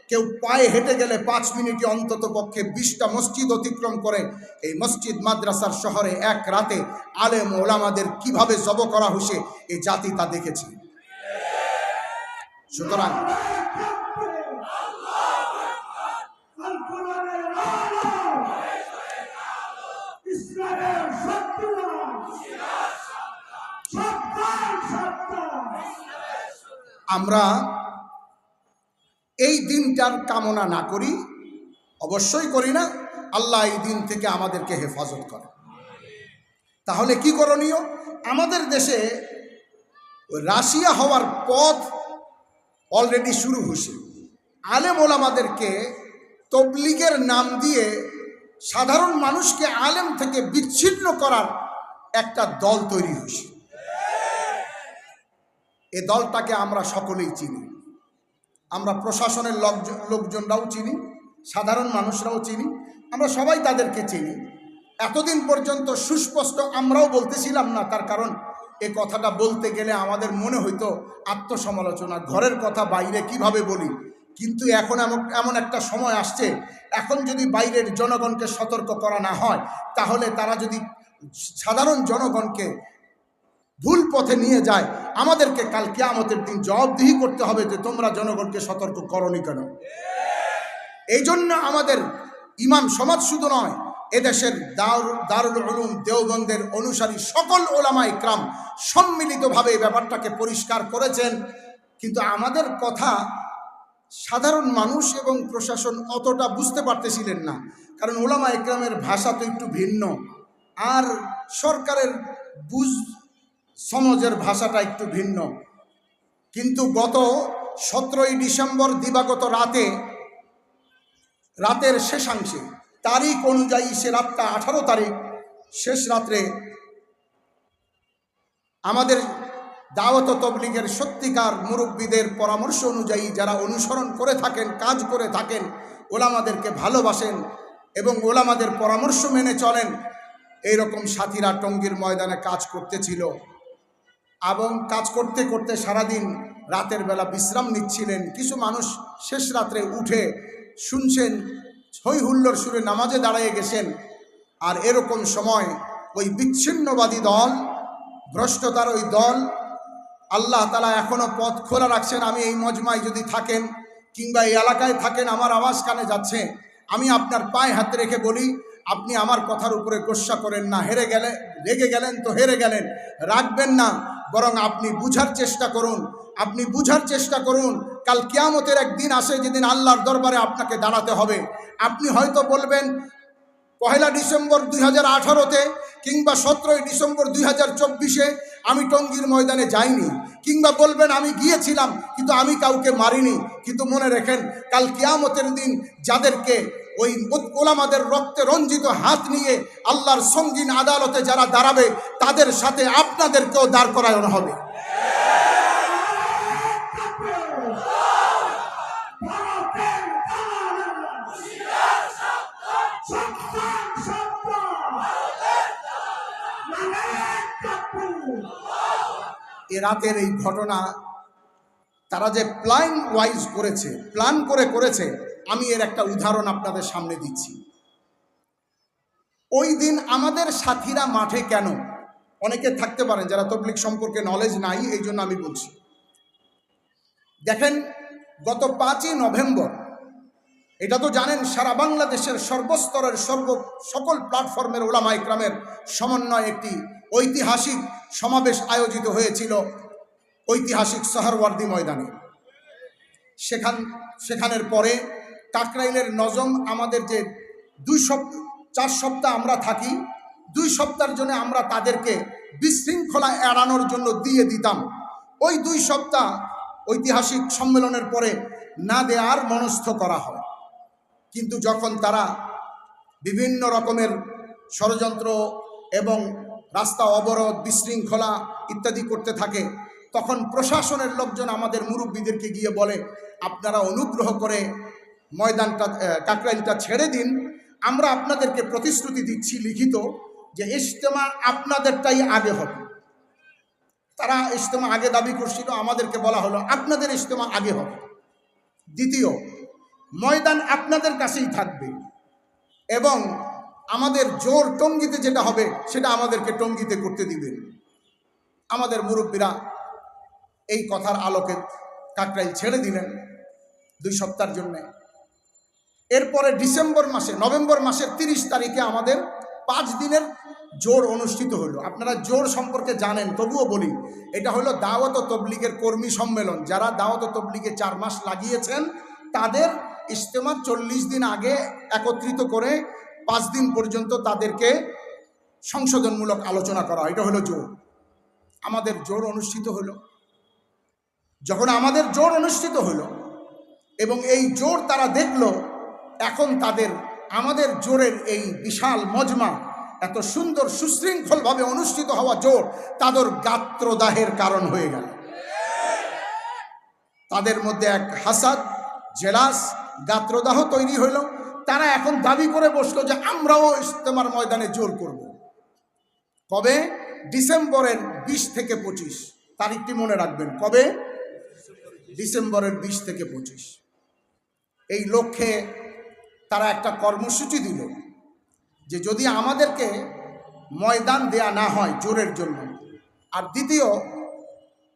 কেউ পায়ে হেঁটে গেলে 5 মিনিটে অন্তত পক্ষে 20টা মসজিদ অতিক্রম করে, এই মসজিদ মাদ্রাসার শহরে এক রাতে আলেম ওলামাদের কিভাবে জব করা হয়েছে এই জাতি তা দেখেছে। সুতরাং আমরা এই দিনটার কামনা না করি, অবশ্যই করি না, আল্লাহ এই দিন থেকে আমাদেরকে হেফাজত করে। তাহলে কি করণীয়? আমাদের দেশে রাশিয়া হওয়ার পথ অলরেডি শুরু হয়েছে। আলেম ওলামাদেরকে তবলিগের নাম দিয়ে সাধারণ মানুষকে আলেম থেকে বিচ্ছিন্ন করার একটা দল তৈরি হয়েছে। এই দলটাকে আমরা সকলেই চিনি, আমরা প্রশাসনের লোকজনরাও চিনি, সাধারণ মানুষরাও চিনি, আমরা সবাই তাদেরকে চিনি। এতদিন পর্যন্ত সুস্পষ্ট আমরাও বলতেছিলাম না, তার কারণ এ কথাটা বলতে গেলে আমাদের মনে হইতো আত্মসমালোচনা, ঘরের কথা বাইরে কিভাবে বলি। কিন্তু এখন এমন একটা সময় আসছে, এখন যদি বাইরের জনগণকে সতর্ক করা না হয়, তাহলে তারা যদি সাধারণ জনগণকে ভুল পথে নিয়ে যায়, আমাদেরকে কাল কিয়ামতের দিন জবাবদিহি করতে হবে যে তোমরা জনগণকে সতর্ক করনি কেন। এই জন্য আমাদের ইমাম সমাজ শুধু নয়, এদেশের দারুল উলুম দেওবন্দের অনুসারী সকল ওলামা ইকরাম সম্মিলিতভাবে এই ব্যাপারটাকে পরিষ্কার করেছেন। কিন্তু আমাদের কথা সাধারণ মানুষ এবং প্রশাসন অতটা বুঝতে পারতেছিলেন না, কারণ ওলামা ইকরামের ভাষা তো একটু ভিন্ন, আর সরকারের বুঝ সমাজের ভাষাটা একটু ভিন্ন। কিন্তু গত 17ই ডিসেম্বর দিবাগত রাতের শেষাংশে তারিখ অনুযায়ী, সে রাতটা 18 তারিখ শেষ রাত্রে, আমাদের দাওয়াত তবলিগের সত্যিকার মুরব্বীদের পরামর্শ অনুযায়ী যারা অনুসরণ করে থাকেন, কাজ করে থাকেন, ওলামাদেরকে ভালোবাসেন এবং ওলামাদের পরামর্শ মেনে চলেন, এইরকম সাথীরা টঙ্গীর ময়দানে কাজ করতেছিল এবং কাজ করতে করতে সারাদিন রাতের বেলা বিশ্রাম নিচ্ছিলেন। কিছু মানুষ শেষ রাত্রে উঠে শুনছেন, হই হুল্লোড় সুরে নামাজে দাঁড়িয়ে গেছেন। আর এরকম সময় ওই বিচ্ছিন্নবাদী দল, ভ্রষ্টতার ওই দল, আল্লাহ তাআলা এখনো পথ খোলা রাখছেন। আমি এই মজমায় যদি থাকেন কিংবা এই এলাকায় থাকেন, আমার আওয়াজ কানে যাচ্ছে, আমি আপনার পায়ে হাত রেখে বলি, আপনি আমার কথার উপরে গোস্বা করেন না। রেগে গেলেন তো হেরে গেলেন, রাখবেন না, বরং আপনি বুঝার চেষ্টা করুন। আপনি বুঝার চেষ্টা করুন, কাল কিয়ামতের একদিন আসে যেদিন আল্লাহর দরবারে আপনাকে দাঁড়াতে হবে। আপনি হয়তো বলবেন 1 ডিসেম্বর 2018-তে কিংবা 17ই ডিসেম্বর 2024-এ আমি টঙ্গীর ময়দানে যাইনি, কিংবা বলবেন আমি গিয়েছিলাম কিন্তু আমি কাউকে মারিনি। কিন্তু মনে রাখেন, কাল কিয়ামতের দিন যাদেরকে ওই ওলামাদের রক্তে রঞ্জিত হাত নিয়ে আল্লাহর সঙ্গীন আদালতে যারা দাঁড়াবে, তাদের সাথে আপনাদেরকেও দাঁড় করানো হবে। এ রাতের এই ঘটনা তারা যে প্ল্যান করেছে, আমি এর একটা উদাহরণ আপনাদের সামনে দিচ্ছি। ওই দিন আমাদের সাথীরা মাঠে কেন, অনেকে থাকতে পারেন যারা তবলিগ সম্পর্কে নলেজ নাই, এই জন্য আমি বলছি। দেখেন, গত 5ই নভেম্বর, এটা তো জানেন সারা বাংলাদেশের সর্বস্তরের সকল প্ল্যাটফর্মের ওলামা ইকরামের সমন্বয়ে একটি ঐতিহাসিক সমাবেশ আয়োজিত হয়েছিল ঐতিহাসিক সোহরাওয়ার্দী ময়দানে। সেখানের পরে কাকরাইলের নজম, আমাদের যে 4 সপ্তাহ আমরা থাকি, 2 সপ্তাহের জন্য আমরা তাদেরকে বিশৃঙ্খলা এড়ানোর জন্য দিয়ে দিতাম। ওই 2 সপ্তাহ ঐতিহাসিক সম্মেলনের পরে না দেওয়ার মনস্থ করা হয়। কিন্তু যখন তারা বিভিন্ন রকমের ষড়যন্ত্র এবং রাস্তা অবরোধ, বিশৃঙ্খলা ইত্যাদি করতে থাকে, তখন প্রশাসনের লোকজন আমাদের মুরব্বীদেরকে গিয়ে বলে, আপনারা অনুগ্রহ করে ময়দানটা, কাকরাইলটা ছেড়ে দিন, আমরা আপনাদেরকে প্রতিশ্রুতি দিচ্ছি লিখিত যে ইজতেমা আপনাদেরটাই আগে হবে। তারা ইজতেমা আগে দাবি করছিল, আমাদেরকে বলা হলো আপনাদের ইজতেমা আগে হবে। দ্বিতীয়, ময়দান আপনাদের কাছেই থাকবে এবং আমাদের জোর টঙ্গীতে যেটা হবে সেটা আমাদেরকে টঙ্গীতে করতে দিবেন। আমাদের মুরব্বীরা এই কথার আলোকে কাকরাইল ছেড়ে দিলেন 2 সপ্তাহের জন্য। এরপরে নভেম্বর মাসের 30 তারিখে আমাদের 5 দিনের জোর অনুষ্ঠিত হলো। আপনারা জোর সম্পর্কে জানেন, তবুও বলি, এটা হলো দাওয়াত ও তবলিগের কর্মী সম্মেলন। যারা দাওয়াত ও তবলিগে 4 মাস লাগিয়েছেন, তাদের ইজতেমা 40 দিন আগে একত্রিত করে 5 দিন পর্যন্ত তাদেরকে সংশোধনমূলক আলোচনা করা, এটা হলো জোর। আমাদের জোর অনুষ্ঠিত হলো। যখন আমাদের জোর অনুষ্ঠিত হলো এবং এই জোর তারা দেখলো, এখন আমাদের জোরের এই বিশাল মজমা এত সুন্দর সুশৃঙ্খলভাবে অনুষ্ঠিত হওয়া জোট তাদের গাত্রদাহের কারণ হয়ে গেল। তাদের মধ্যে এক হাসাদ, জেলাস, গাত্রদাহ তৈরি হইল। তারা এখন দাবি করে বসলো যে আমরাও ইজতেমার ময়দানে জোর করব। কবে? ডিসেম্বরের 20 থেকে 25 তারিখটি মনে রাখবেন। কবে? ডিসেম্বরের 20 থেকে 25। এই লক্ষ্যে তারা একটা কর্মসূচি দিল যে যদি আমাদেরকে ময়দান দেয়া না হয় জোরের জন্য, আর দ্বিতীয়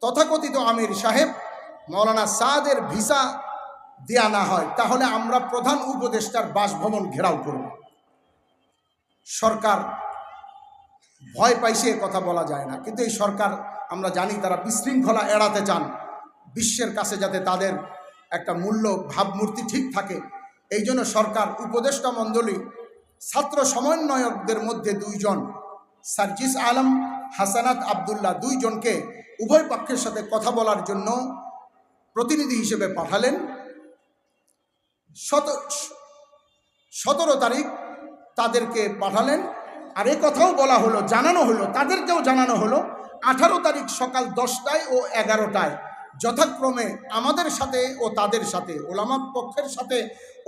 তথাকথিত আমির সাহেব মৌলানা সাদের ভিসা দেয়া না হয়, তাহলে আমরা প্রধান উপদেষ্টার বাসভবন ঘেরাও করব। সরকার ভয় পাইছে, কথা বলা যায় না, কিন্তু এই সরকার আমরা জানি তারা বিশৃঙ্খলা এড়াতে চান, বিশ্বের কাছে যাতে তাদের একটা মূল্য ভাবমূর্তি ঠিক থাকে। এই জন্য সরকার উপদেষ্টা মণ্ডলী ছাত্র সমন্বয়কদের মধ্যে 2 জন, সার্জিস আলম, হাসানাত আবদুল্লাহ, 2 জনকে উভয় পক্ষের সাথে কথা বলার জন্য প্রতিনিধি হিসেবে পাঠালেন। 17 তারিখ তাদেরকে পাঠালেন। আর এ কথাও বলা হলো, জানানো হলো, তাদেরকেও জানানো হলো 18 তারিখ সকাল 10টায় ও 11টায় যথাক্রমে আমাদের সাথে ও তাদের সাথে, ওলামা পক্ষের সাথে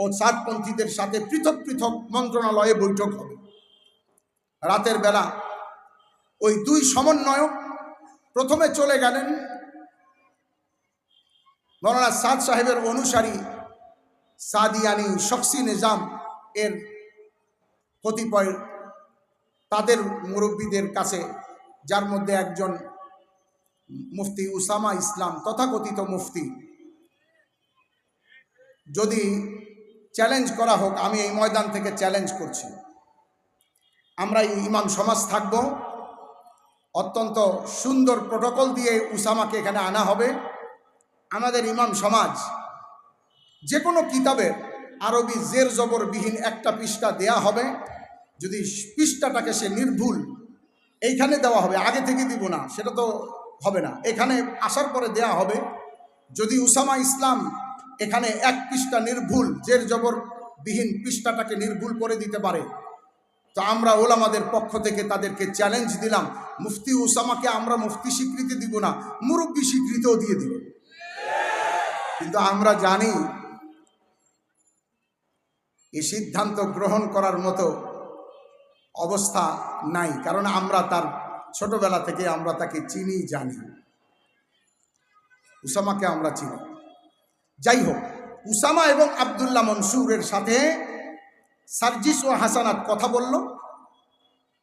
ও সাতপন্থীদের সাথে পৃথক পৃথক মন্ত্রণালয়ে বৈঠক হবে। রাতের বেলা ওই 2 সমন্বয়ক প্রথমে চলে গেলেন মৌলানা সাদ সাহেবের অনুসারী সাদিয়ানি শখসি নিজাম এর কতিপয় তাদের মুরব্বীদের কাছে, যার মধ্যে একজন মুফতি উসামা ইসলাম, তথাকথিত মুফতি। যদি চ্যালেঞ্জ করা হোক, আমি এই ময়দান থেকে চ্যালেঞ্জ করছি, আমরা এই ইমাম সমাজ থাকব, অত্যন্ত সুন্দর প্রটোকল দিয়ে উসামাকে এখানে আনা হবে। আমাদের ইমাম সমাজ যে কোনো কিতাবের আরবি জের জবরবিহীন একটা পৃষ্ঠা দেয়া হবে। যদি পৃষ্ঠাটাকে সে নির্ভুল এইখানে দেওয়া হবে, আগে থেকে দিব না, সেটা তো হবে না, এখানে আসার পরে দেয়া হবে। যদি উসামা ইসলাম এখানে 1 পৃষ্ঠা নির্ভুল জের জবরবিহীন পৃষ্ঠাটাকে নির্ভুল করে দিতে পারে, তো আমরা ওলামাদের পক্ষ থেকে তাদেরকে চ্যালেঞ্জ দিলাম, মুফতি উসামাকে আমরা মুফতি স্বীকৃতি দিব না, মুরব্বী স্বীকৃতিও দিয়ে দিব। কিন্তু আমরা জানি এই সিদ্ধান্ত গ্রহণ করার মতো অবস্থা নাই, কারণ আমরা তার ছোটবেলা থেকে আমরা তাকে চিনি, জানি, উসামাকে আমরা চিনি। যাই হোক, উসামা এবং আবদুল্লাহ মনসুরের সাথে সার্জিস ও হাসানাত কথা বলল।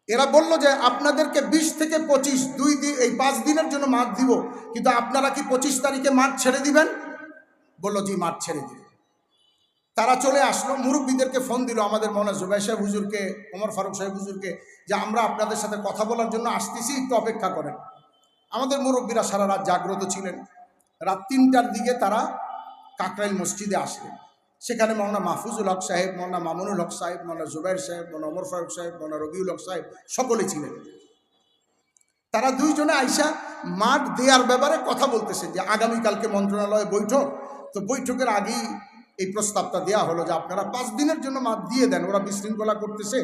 এরা বলল যে আপনাদেরকে 20 থেকে 25 এই 5 দিনের জন্য মাঠ দিব, কিন্তু আপনারা কি 25 তারিখে মাঠ ছেড়ে দিবেন? বলল জি, মাঠ ছেড়ে দিবেন। তারা চলে আসলো, মুরব্বীদেরকে ফোন দিল, আমাদের মৌলানা জুবাইর সাহেব হুজুরকে, ওমর ফারুক সাহেব হুজুরকে, যে আমরা আপনাদের সাথে কথা বলার জন্য আসতেছি, একটু অপেক্ষা করেন। আমাদের মুরব্বীরা সারা রাত জাগ্রত ছিলেন। রাত 3টার দিকে তারা কাকরাইল মসজিদে আসলেন। সেখানে মৌলানা মাহফুজুল হক সাহেব, মৌলানা মামুনুল হক সাহেব, মৌলানা জুবাইর সাহেব, মৌলানা ওমর ফারুক সাহেব, মৌলানা রবিউল হক সাহেব সকলে ছিলেন। তারা 2 জনে আইসা মাঠ দেওয়ার ব্যাপারে কথা বলতেছে যে আগামীকালকে মন্ত্রণালয়ে বৈঠক, তো বৈঠকের আগেই এই প্রস্তাবটা দেওয়া হলো যে আপনারা 5 দিনের জন্য মাঠ দিয়ে দেন, ওরা বিশৃঙ্খলা করতেছে।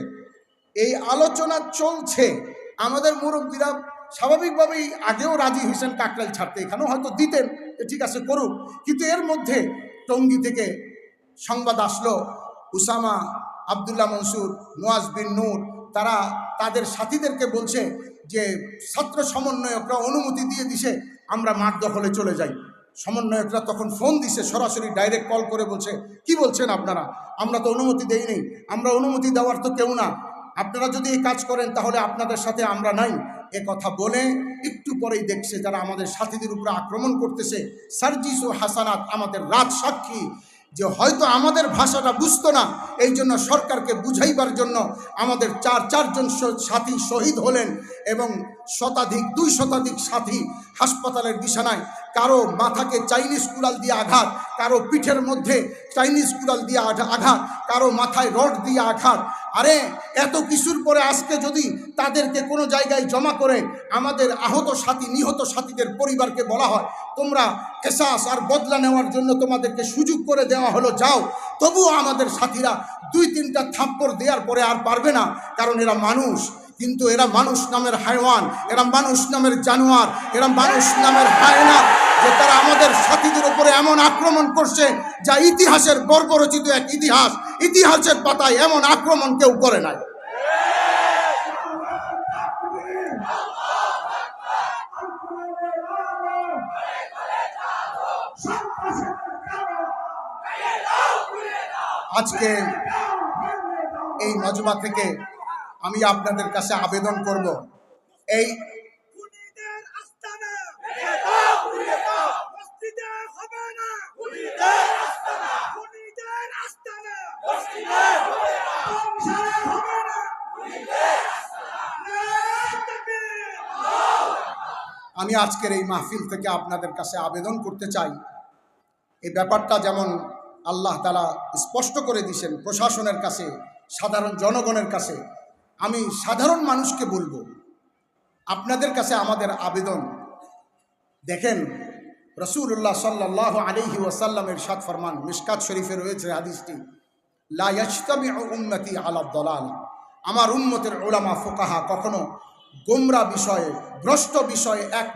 এই আলোচনা চলছে। আমাদের মুরব্বীরা স্বাভাবিকভাবেই আগেও রাজি হয়েছেন কাকরাইল ছাড়তে, এখানেও হয়তো দিতেন, ঠিক আছে করুক, কিন্তু এর মধ্যে টঙ্গী থেকে সংবাদ আসলো উসামা, আবদুল্লাহ মনসুর, মুয়াজ বিন নূর তারা তাদের সাথীদেরকে বলছে যে ছাত্র সমন্বয়করা অনুমতি দিয়ে দিছে, আমরা মাঠ দখলে চলে যাই। সমন্বয়করা তখন ফোন দিছে, সরাসরি ডাইরেক্ট কল করে বলছে, কি বলছেন আপনারা? আমরা তো অনুমতি দেই নেই, আমরা অনুমতি দেওয়ার তো কেউ না, আপনারা যদি এই কাজ করেন তাহলে আপনাদের সাথে আমরা নাই। এ কথা বলে একটু পরেই দেখছে যারা আমাদের সাথীদের উপরে আক্রমণ করতেছে, সার্জিস ও হাসানাত আমাদের রাত সাক্ষী, যে হয়তো আমাদের ভাষাটা বুঝতো না, এই জন্য সরকারকে বুঝাইবার জন্য আমাদের 4 জন সাথী শহীদ হলেন এবং 2 শতাধিক সাথী হাসপাতালের বিছানায়। কারো মাথাকে চাইনিজ কুড়াল দিয়ে আঘাত, কারো পিঠের মধ্যে চাইনিজ কুড়াল দিয়ে আঘাত, কারো মাথায় রড দিয়ে আঘাত। আরে এত কিছুর পরে আজকে যদি তাদেরকে কোনো জায়গায় জমা করে আমাদের আহত সাথী, নিহত সাথীদের পরিবারকে বলা হয় তোমরা কেসাস আর বদলা নেওয়ার জন্য তোমাদেরকে সুযোগ করে দেওয়া হলো, যাও, তবুও আমাদের সাথীরা 2-3টা থাপ্পড় দেওয়ার পরে আর পারবে না, কারণ এরা মানুষ, কিন্তু এরা মানুষ নামের হায়ওয়ান, এরা মানুষ নামের জানোয়ার, এরা মানুষ নামের হায়না, যে তারা আমাদের সাথীদের উপরে এমন আক্রমণ করছে যা ইতিহাসের বর্বরচিত এক ইতিহাস। ইতিহাসের পাতায় এমন আক্রমণ কেউ করে নাই। আজকে এই মজমা থেকে আমি আপনাদের কাছে আবেদন করব, এই আমি আজকের এই মাহফিল থেকে আপনাদের কাছে আবেদন করতে চাই, এই ব্যাপারটা যেমন আল্লাহ তাআলা স্পষ্ট করে দিয়েছেন প্রশাসনের কাছে, সাধারণ জনগণের কাছে, আমি সাধারণ মানুষকে বলবো, আপনাদের কাছে আমাদের আবেদন। দেখেন, রাসূলুল্লাহ সাল্লাল্লাহু আলাইহি ওয়াসাল্লামের ইরশাদ ফরমান, মিশকাত শরীফে রয়েছে হাদিসটি, লা ইয়াজতামিউ উম্মতি আলা দালাল, আমার উম্মতের উলামা ফুকাহা কখনো গোমরা বিষয়ে, ভ্রষ্ট বিষয়ে এক